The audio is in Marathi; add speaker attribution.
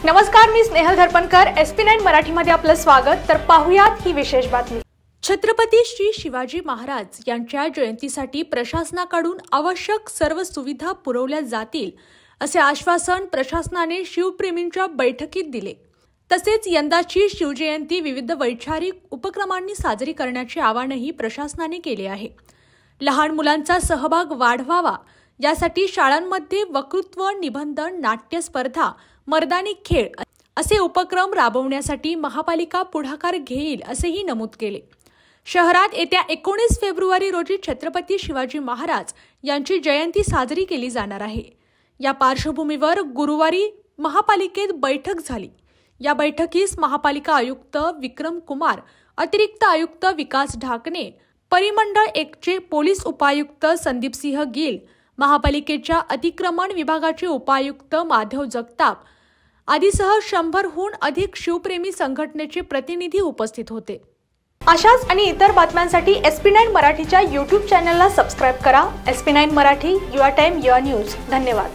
Speaker 1: नमस्कार, मी स्नेहल धरपणकर. SP9 मराठीमध्ये आपलं स्वागत. तर पाहुयात ही विशेष बातमी. छत्रपती श्री शिवाजी महाराज यांच्या जयंतीसाठी प्रशासनाकडून आवश्यक सर्व सुविधा पुरवल्या जातील असे आश्वासन प्रशासनाने शिवप्रेमींच्या बैठकीत दिले. तसेच यंदाची शिवजयंती विविध वैचारिक उपक्रमांनी साजरी करण्याचे आवाहनही प्रशासनाने केले आहे. लहान मुलांचा सहभाग वाढवावा यासाठी शाळांमध्ये वक्तृत्व, निबंध, नाट्य स्पर्धा, मर्दानी खेळ असे उपक्रम राबवण्यासाठी महापालिका पुढाकार घेईल असेही नमूद केले. शहरात येत्या 19 फेब्रुवारी रोजी छत्रपती शिवाजी महाराज यांची जयंती साजरी केली जाणार आहे. या पार्श्वभूमीवर गुरुवारी महापालिकेत बैठक झाली. या बैठकीस महापालिका आयुक्त विक्रम कुमार, अतिरिक्त आयुक्त विकास ढाकणे, परिमंडळ 1चे पोलीस उपायुक्त संदीपसिंह गिल, महापालिकेच्या अतिक्रमण विभागाचे उपायुक्त माधव जगताप आदीसह 100हून अधिक शिवप्रेमी संघटनेचे प्रतिनिधी उपस्थित होते. अशाच आणि इतर बातम्यांसाठी SP9 मराठीच्या YouTube चॅनलला सबस्क्राइब करा. SP9 Marathi, your time, your news. धन्यवाद.